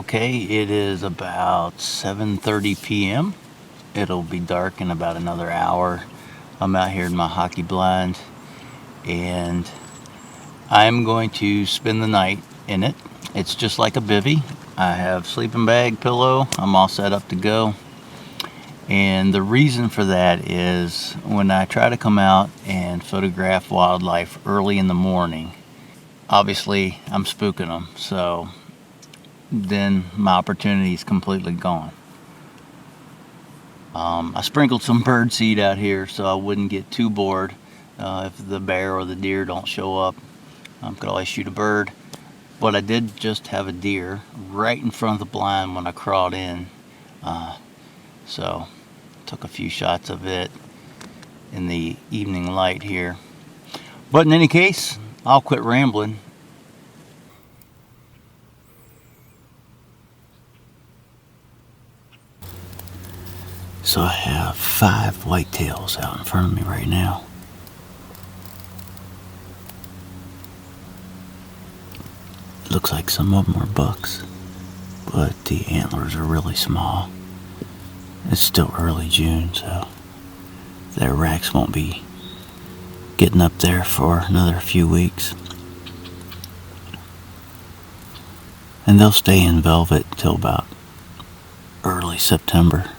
okay. It is about 7:30 p.m. It'll be dark in about another hour. I'm out here in my hockey blind, and I'm going to spend the night in it. It's just like a bivy. I have sleeping bag, pillow. I'm all set up to go. And the reason for that is when I try to come out and photograph wildlife early in the morning, obviously I'm spooking them. So then my opportunity is completely gone. I sprinkled some bird seed out here so I wouldn't get too bored. If the bear or the deer don't show up, could always shoot a bird. But I did just have a deer right in front of the blind when I crawled in. So took a few shots of it in the evening light here. But in any case, I'll quit rambling. So I have 5 whitetails out in front of me right now. It looks like some of them are bucks, but the antlers are really small. It's still early June, so their racks won't be getting up there for another few weeks. And they'll stay in velvet till about early September.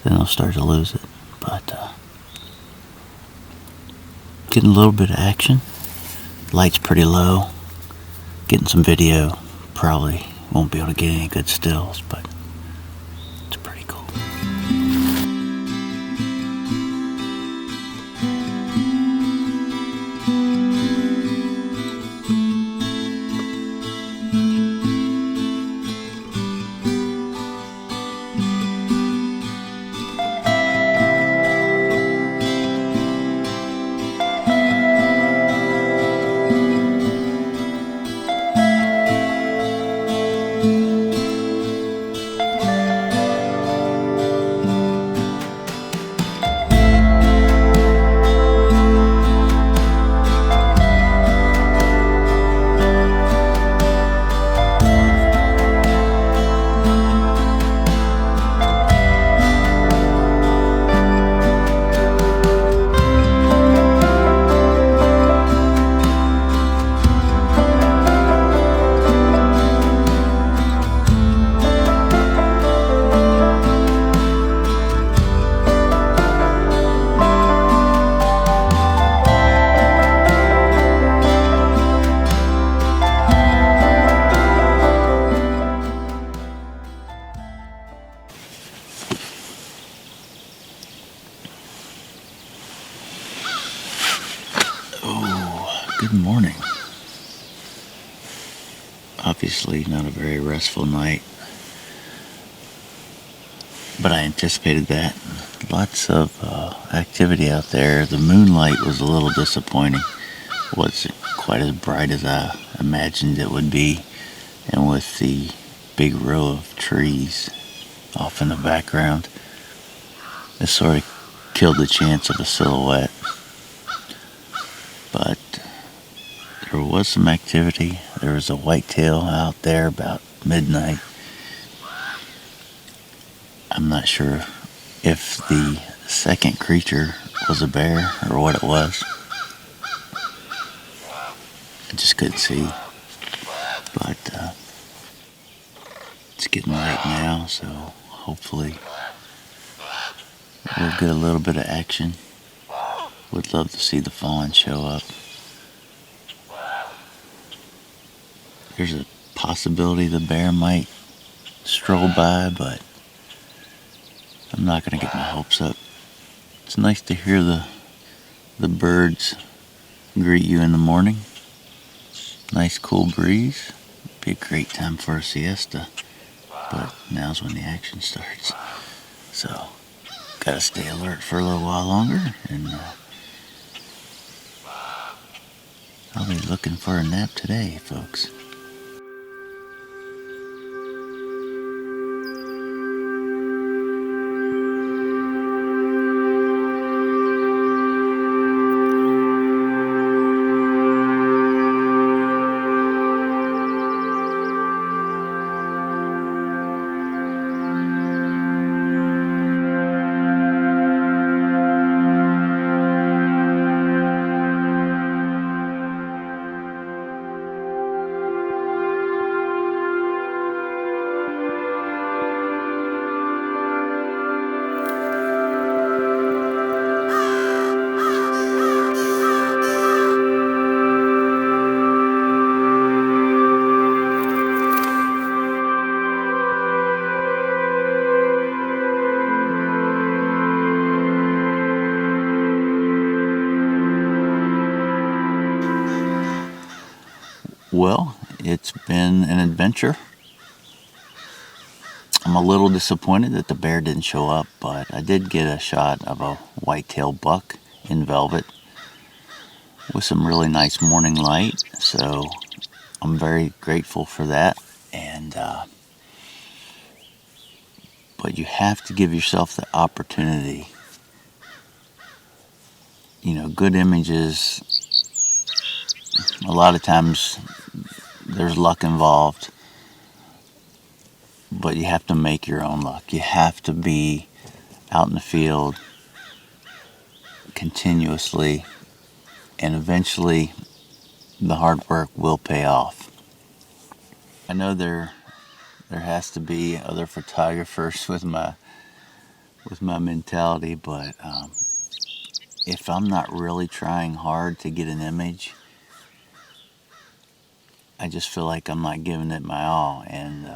Then they'll start to lose it. But getting a little bit of action. Light's pretty low. Getting some video. Probably won't be able to get any good stills, but it's pretty cool. Good morning. Obviously not a very restful night, but I anticipated that. Lots of activity out there. The moonlight was a little disappointing. Wasn't quite as bright as I imagined it would be, and with the big row of trees off in the background, it sort of killed the chance of a silhouette. But there was some activity. There was a whitetail out there about midnight. I'm not sure if the second creature was a bear or what it was. I just couldn't see. But it's getting late now, so hopefully we'll get a little bit of action. Would love to see the fawn show up. There's a possibility the bear might stroll by, but I'm not going to get my hopes up. It's nice to hear the birds greet you in the morning. Nice cool breeze. Be a great time for a siesta, but now's when the action starts. So, gotta stay alert for a little while longer, and I'll be looking for a nap today, folks. Well, it's been an adventure. I'm a little disappointed that the bear didn't show up, but I did get a shot of a white-tailed buck in velvet with some really nice morning light, so I'm very grateful for that. And but you have to give yourself the opportunity. Good images, a lot of times there's luck involved, but you have to make your own luck. You have to be out in the field continuously, and eventually the hard work will pay off. I know there has to be other photographers with my mentality, but if I'm not really trying hard to get an image, I just feel like I'm not giving it my all, and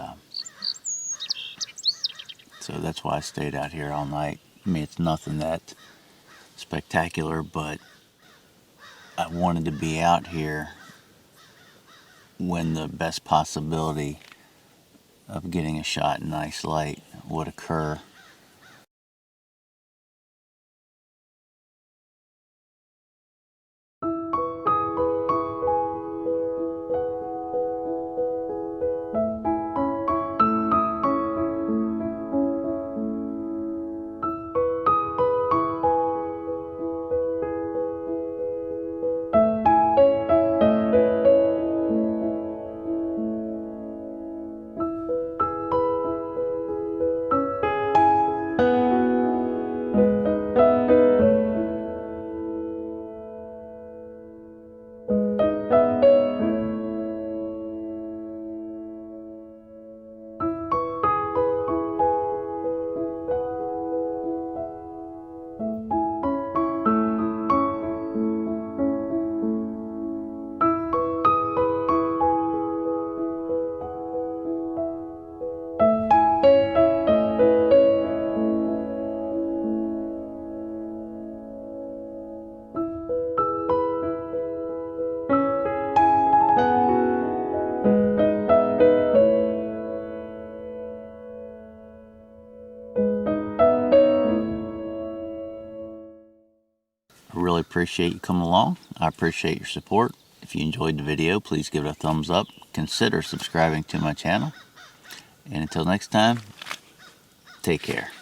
so that's why I stayed out here all night. I mean, it's nothing that spectacular, but I wanted to be out here when the best possibility of getting a shot in nice light would occur. I really appreciate you coming along. I appreciate your support. If you enjoyed the video, please give it a thumbs up. Consider subscribing to my channel. And until next time, take care.